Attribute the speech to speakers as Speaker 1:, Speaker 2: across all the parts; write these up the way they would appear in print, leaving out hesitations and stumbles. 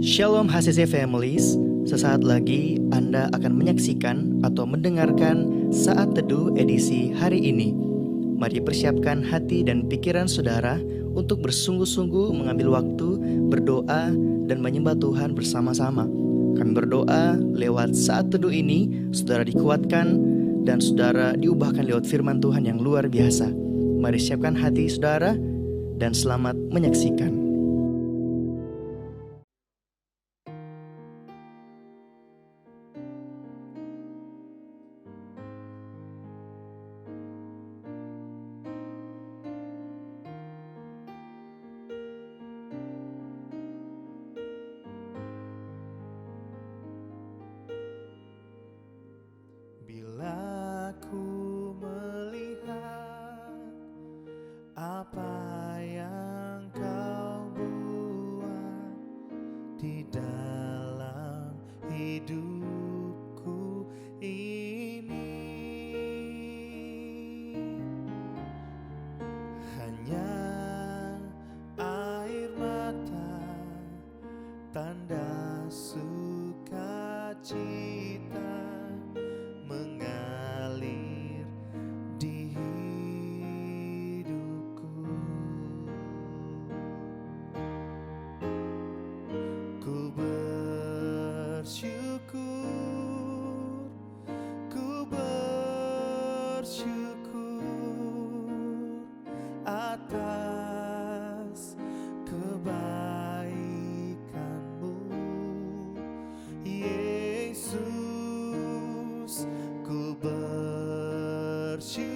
Speaker 1: Shalom HCC Families, sesaat lagi Anda akan menyaksikan atau mendengarkan Saat Teduh edisi hari ini. Mari persiapkan hati dan pikiran saudara untuk bersungguh-sungguh mengambil waktu, berdoa, dan menyembah Tuhan bersama-sama. Kami berdoa lewat Saat Teduh ini, saudara dikuatkan dan saudara diubahkan lewat firman Tuhan yang luar biasa. Mari siapkan hati saudara dan selamat menyaksikan.
Speaker 2: Bila ku melihat apa yang kau buat di dalam hidupku ini, hanya air mata, tanda sukacita mengalir di hidupku. Ku bersyukur, ku bersyukur atas kebaikan-Mu, Yesus. Ku bersyukur,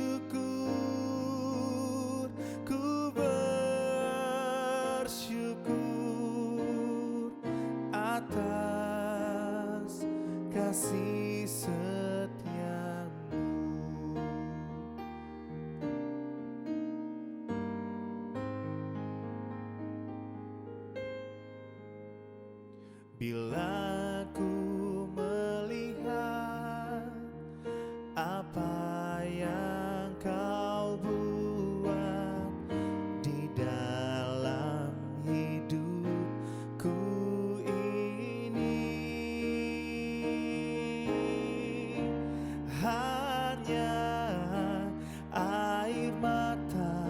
Speaker 2: ku bersyukur atas kasih setia-Mu. Bila ku melihat apa yang kau buat di dalam hidupku ini, hanya air mata,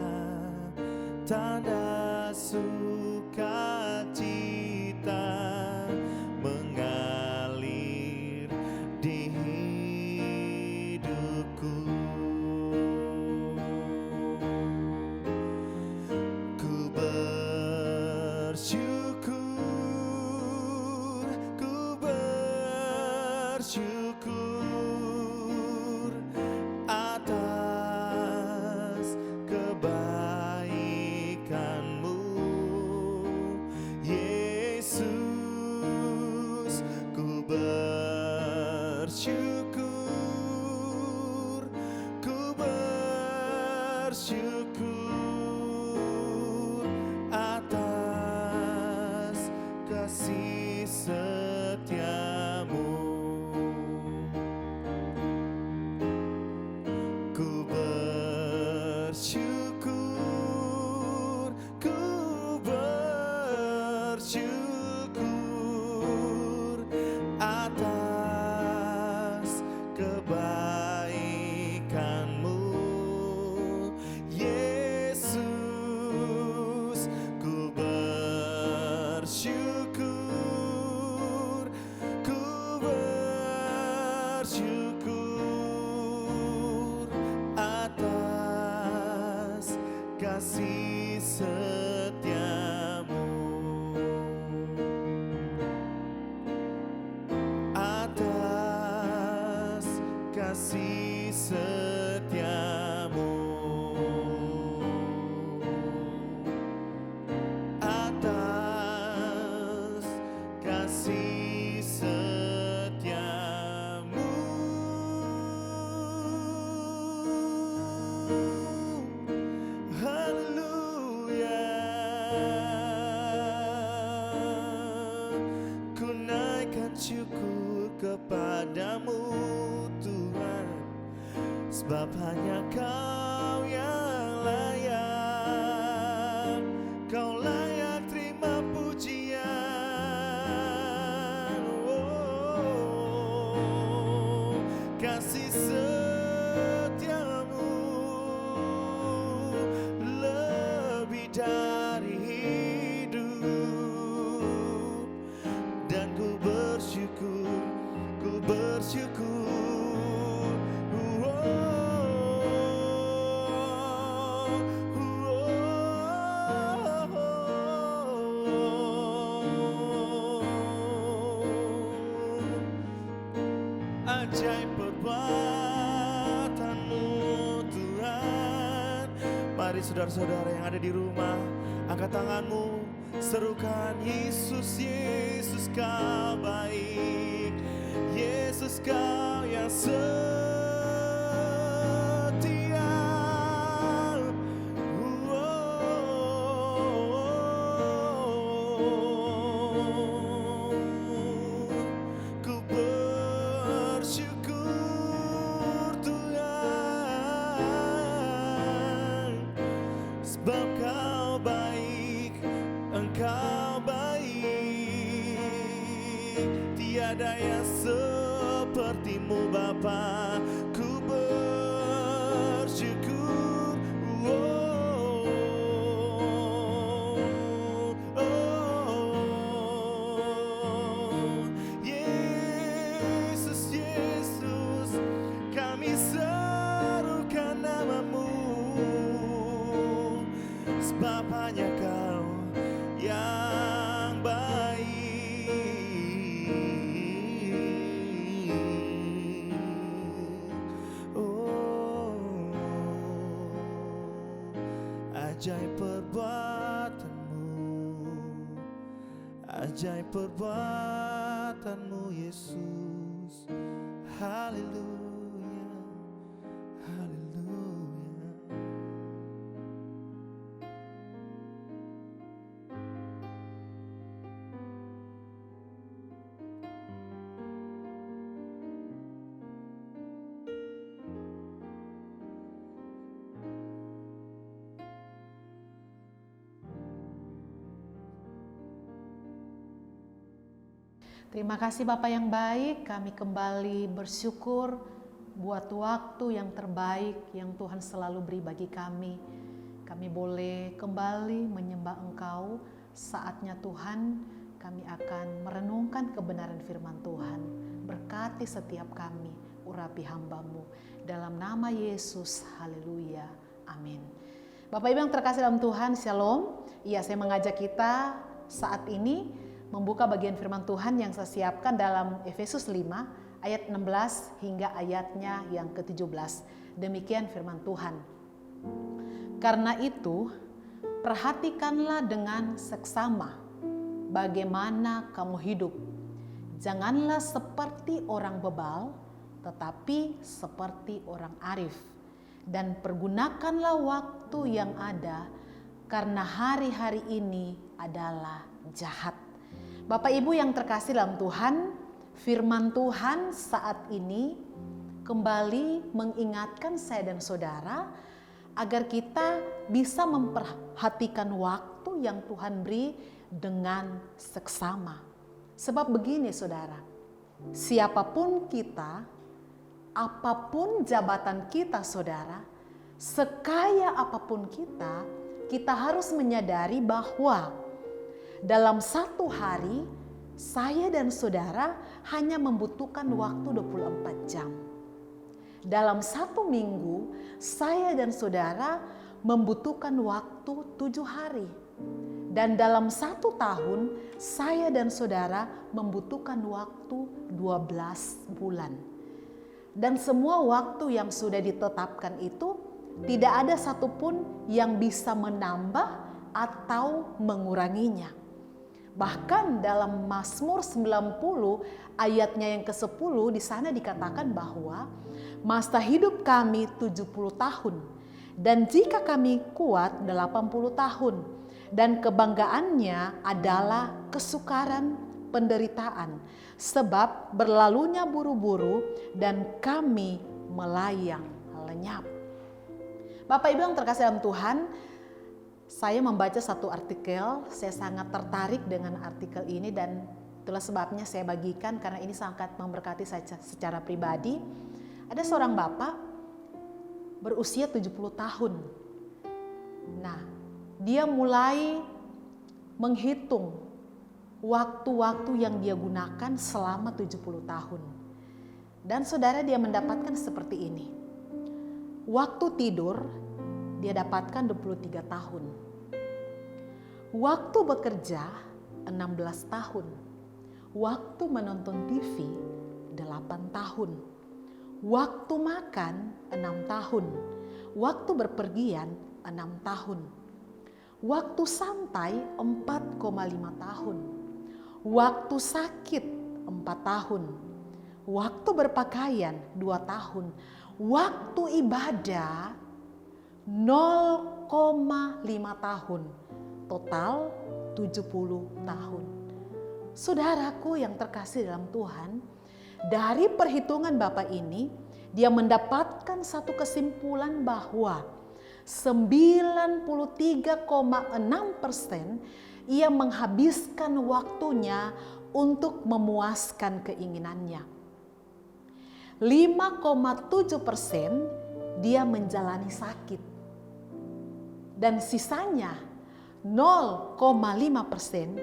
Speaker 2: tanda sukacita mengalir di hidupku. Ku bersyukur, ku bersyukur atas kebaikan-Mu, Yesus. Ku bersyukur, ku bersyukur atas kasih setia-Mu. Ku bersyukur, ku bersyukur atas kebaikan-Mu, Yesus. Ku bersyukur, ku bersyukur atas kasih setia-Mu, atas kasih setia-Mu, atas kasih setia-Mu. Haleluya. Ku naikkan syukur kepadamu, Tuhan, sebab hanya Kau yang layak. Kau layak terima pujian. hari hidup, dan ku bersyukur, ku bersyukur. Ajaib perbuatan-Mu Tuhan. Mari saudara-saudara yang ada di rumah, angkat tanganmu, serukan Yesus, Yesus Kau baik, Yesus Kau yang setia. Ku bersyukur Tuhan, sebab Kau baik, Engkau baik. Tiada yang seperti-Mu Bapa. Ku bersyukur. Yesus, Yesus, kami serukan nama-Mu, sebab hanya Kau yang baik. Oh, ajaib perbuatan-Mu, ajaib perbuatan-Mu Yesus. Haleluya, haleluya.
Speaker 3: Terima kasih Bapak yang baik, kami kembali bersyukur buat waktu yang terbaik yang Tuhan selalu beri bagi kami. Kami boleh kembali menyembah Engkau. Saatnya Tuhan, kami akan merenungkan kebenaran firman Tuhan. Berkati setiap kami, urapi hamba-Mu. Dalam nama Yesus, haleluya, amin. Bapak Ibu yang terkasih dalam Tuhan, shalom. Iya, saya mengajak kita saat ini membuka bagian firman Tuhan yang saya siapkan dalam Efesus 5 ayat 16 hingga ayatnya yang ke-17. Demikian firman Tuhan. Karena itu, perhatikanlah dengan seksama bagaimana kamu hidup. Janganlah seperti orang bebal, tetapi seperti orang arif. Dan pergunakanlah waktu yang ada, karena hari-hari ini adalah jahat. Bapak Ibu yang terkasih dalam Tuhan, firman Tuhan saat ini kembali mengingatkan saya dan saudara agar kita bisa memperhatikan waktu yang Tuhan beri dengan seksama. Sebab begini saudara, siapapun kita, apapun jabatan kita saudara, sekaya apapun kita, kita harus menyadari bahwa dalam satu hari, saya dan saudara hanya membutuhkan waktu 24 jam. Dalam satu minggu, saya dan saudara membutuhkan waktu 7 hari. Dan dalam satu tahun, saya dan saudara membutuhkan waktu 12 bulan. Dan semua waktu yang sudah ditetapkan itu, tidak ada satupun yang bisa menambah atau menguranginya. Bahkan dalam Mazmur 90 ayatnya yang ke-10 di sana dikatakan bahwa masa hidup kami 70 tahun dan jika kami kuat 80 tahun dan kebanggaannya adalah kesukaran penderitaan sebab berlalunya buru-buru dan kami melayang lenyap. Bapak Ibu yang terkasih dalam Tuhan, saya membaca satu artikel, saya sangat tertarik dengan artikel ini dan itulah sebabnya saya bagikan karena ini sangat memberkati saya secara pribadi. Ada seorang bapak berusia 70 tahun. Nah, dia mulai menghitung waktu-waktu yang dia gunakan selama 70 tahun. Dan saudara, dia mendapatkan seperti ini. Waktu tidur dia dapatkan 23 tahun. Waktu bekerja 16 tahun. Waktu menonton TV 8 tahun. Waktu makan 6 tahun. Waktu berpergian 6 tahun. Waktu santai 4,5 tahun. Waktu sakit 4 tahun. Waktu berpakaian 2 tahun. Waktu ibadah 0,5 tahun. Total 70 tahun. Saudaraku yang terkasih dalam Tuhan, dari perhitungan Bapak ini, dia mendapatkan satu kesimpulan bahwa 93,6% ia menghabiskan waktunya untuk memuaskan keinginannya. 5,7% dia menjalani sakit. Dan sisanya 0,5%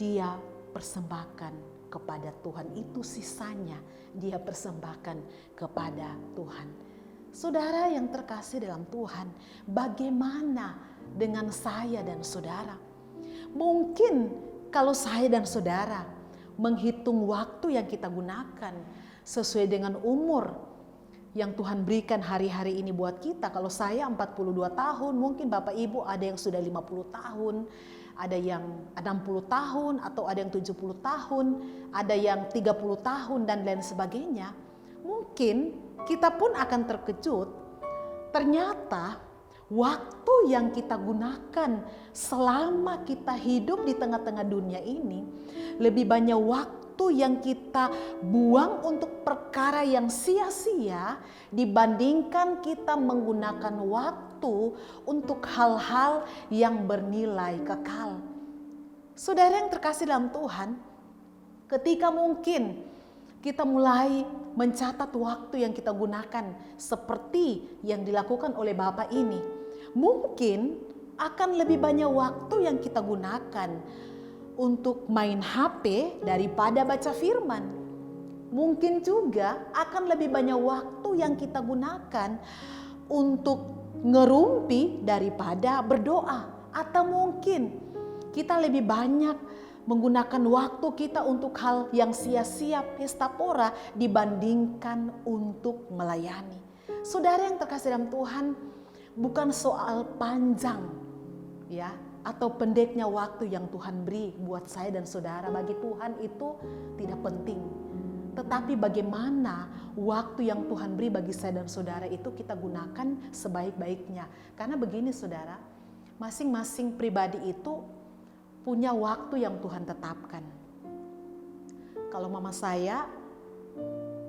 Speaker 3: dia persembahkan kepada Tuhan. Itu sisanya dia persembahkan kepada Tuhan. Saudara yang terkasih dalam Tuhan, bagaimana dengan saya dan saudara? Mungkin kalau saya dan saudara menghitung waktu yang kita gunakan sesuai dengan umur yang Tuhan berikan hari-hari ini buat kita. Kalau saya 42 tahun, mungkin Bapak Ibu ada yang sudah 50 tahun, ada yang 60 tahun, atau ada yang 70 tahun, ada yang 30 tahun dan lain sebagainya. Mungkin kita pun akan terkejut, ternyata waktu yang kita gunakan selama kita hidup di tengah-tengah dunia ini lebih banyak waktu yang kita buang untuk perkara yang sia-sia dibandingkan kita menggunakan waktu untuk hal-hal yang bernilai kekal. Saudara yang terkasih dalam Tuhan, ketika mungkin kita mulai mencatat waktu yang kita gunakan seperti yang dilakukan oleh Bapak ini, mungkin akan lebih banyak waktu yang kita gunakan untuk main HP daripada baca firman. Mungkin juga akan lebih banyak waktu yang kita gunakan untuk ngerumpi daripada berdoa. Atau mungkin kita lebih banyak menggunakan waktu kita untuk hal yang sia-sia, pesta pora, dibandingkan untuk melayani. Saudara yang terkasih dalam Tuhan, bukan soal panjang ya atau pendeknya waktu yang Tuhan beri buat saya dan saudara. Bagi Tuhan itu tidak penting. Tetapi bagaimana waktu yang Tuhan beri bagi saya dan saudara itu kita gunakan sebaik-baiknya. Karena begini saudara, masing-masing pribadi itu punya waktu yang Tuhan tetapkan. Kalau mama saya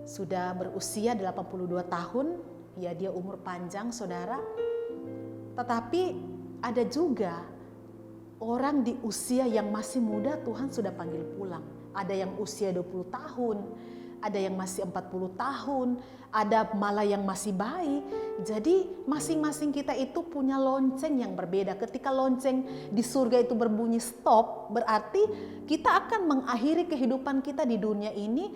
Speaker 3: sudah berusia 82 tahun, ya dia umur panjang saudara. Tetapi ada juga orang di usia yang masih muda Tuhan sudah panggil pulang. Ada yang usia 20 tahun, ada yang masih 40 tahun, ada malah yang masih bayi. Jadi masing-masing kita itu punya lonceng yang berbeda. Ketika lonceng di surga itu berbunyi stop, berarti kita akan mengakhiri kehidupan kita di dunia ini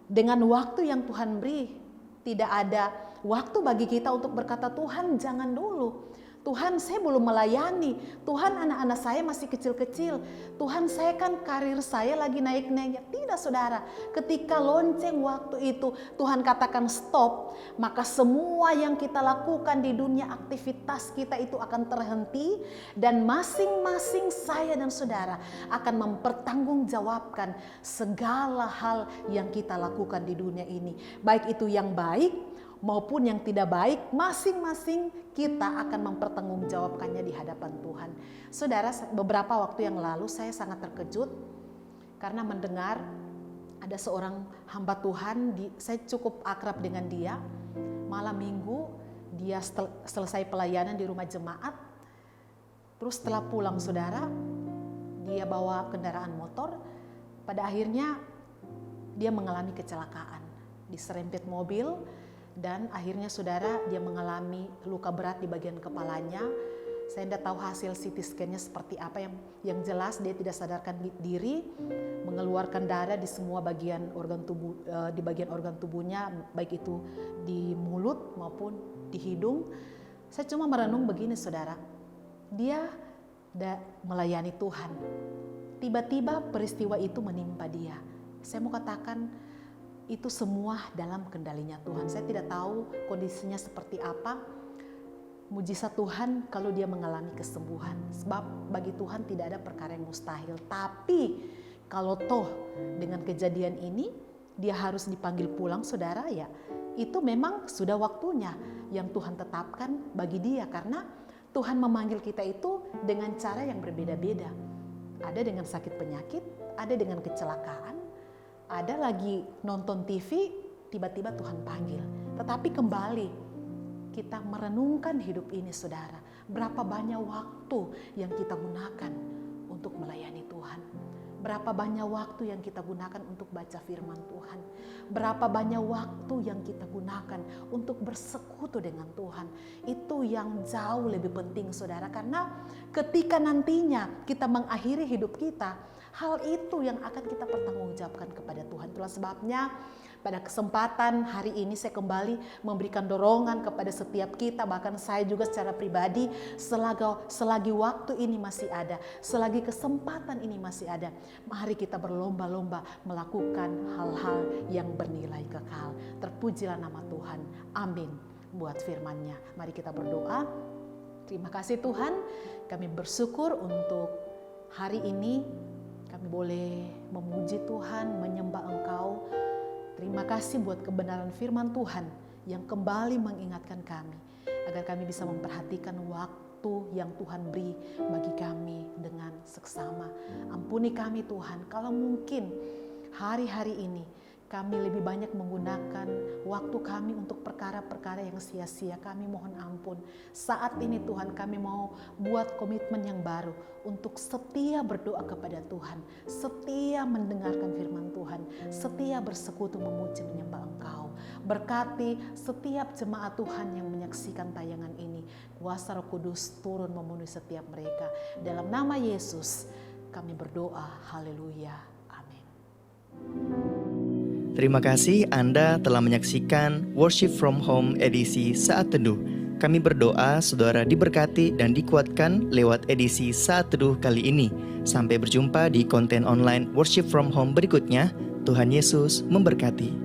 Speaker 3: dengan waktu yang Tuhan beri. Tidak ada waktu bagi kita untuk berkata, Tuhan jangan dulu. Tuhan saya belum melayani, Tuhan anak-anak saya masih kecil-kecil, Tuhan saya kan karir saya lagi naik-naiknya. Tidak saudara, ketika lonceng waktu itu Tuhan katakan stop, maka semua yang kita lakukan di dunia aktivitas kita itu akan terhenti. Dan masing-masing saya dan saudara akan mempertanggungjawabkan segala hal yang kita lakukan di dunia ini. Baik itu yang baik maupun yang tidak baik, masing-masing kita akan mempertanggungjawabkannya di hadapan Tuhan. Saudara, beberapa waktu yang lalu saya sangat terkejut karena mendengar ada seorang hamba Tuhan, saya cukup akrab dengan dia. Malam minggu dia selesai pelayanan di rumah jemaat, terus setelah pulang saudara, dia bawa kendaraan motor, pada akhirnya dia mengalami kecelakaan, diserempet mobil. Dan akhirnya saudara dia mengalami luka berat di bagian kepalanya. Saya tidak tahu hasil CT scan-nya seperti apa, yang jelas dia tidak sadarkan diri, mengeluarkan darah di semua bagian organ tubuh, di bagian organ tubuhnya, baik itu di mulut maupun di hidung. Saya cuma merenung begini saudara, dia melayani Tuhan. Tiba-tiba peristiwa itu menimpa dia. Saya mau katakan itu semua dalam kendalinya Tuhan. Saya tidak tahu kondisinya seperti apa. Mujizat Tuhan kalau dia mengalami kesembuhan. Sebab bagi Tuhan tidak ada perkara yang mustahil. Tapi kalau toh dengan kejadian ini dia harus dipanggil pulang saudara, ya itu memang sudah waktunya yang Tuhan tetapkan bagi dia. Karena Tuhan memanggil kita itu dengan cara yang berbeda-beda. Ada dengan sakit penyakit, ada dengan kecelakaan, ada lagi nonton TV, tiba-tiba Tuhan panggil. Tetapi kembali kita merenungkan hidup ini saudara. Berapa banyak waktu yang kita gunakan untuk melayani Tuhan. Berapa banyak waktu yang kita gunakan untuk baca firman Tuhan. Berapa banyak waktu yang kita gunakan untuk bersekutu dengan Tuhan. Itu yang jauh lebih penting saudara. Karena ketika nantinya kita mengakhiri hidup kita, hal itu yang akan kita pertanggungjawabkan kepada Tuhan. Itulah sebabnya pada kesempatan hari ini saya kembali memberikan dorongan kepada setiap kita, bahkan saya juga secara pribadi, selagi waktu ini masih ada, selagi kesempatan ini masih ada, mari kita berlomba-lomba melakukan hal-hal yang bernilai kekal. Terpujilah nama Tuhan. Amin. Buat firman-Nya. Mari kita berdoa. Terima kasih Tuhan, kami bersyukur untuk hari ini kami boleh memuji Tuhan, menyembah Engkau. Terima kasih buat kebenaran firman Tuhan yang kembali mengingatkan kami agar kami bisa memperhatikan waktu yang Tuhan beri bagi kami dengan seksama. Ampuni kami Tuhan kalau mungkin hari-hari ini kami lebih banyak menggunakan waktu kami untuk perkara-perkara yang sia-sia. Kami mohon ampun. Saat ini Tuhan kami mau buat komitmen yang baru untuk setia berdoa kepada Tuhan, setia mendengarkan firman Tuhan, setia bersekutu memuji menyembah Engkau. Berkati setiap jemaat Tuhan yang menyaksikan tayangan ini. Kuasa Roh Kudus turun memenuhi setiap mereka. Dalam nama Yesus kami berdoa. Haleluya. Amin.
Speaker 1: Terima kasih Anda telah menyaksikan Worship from Home edisi Saat Teduh. Kami berdoa saudara diberkati dan dikuatkan lewat edisi Saat Teduh kali ini. Sampai berjumpa di konten online Worship from Home berikutnya. Tuhan Yesus memberkati.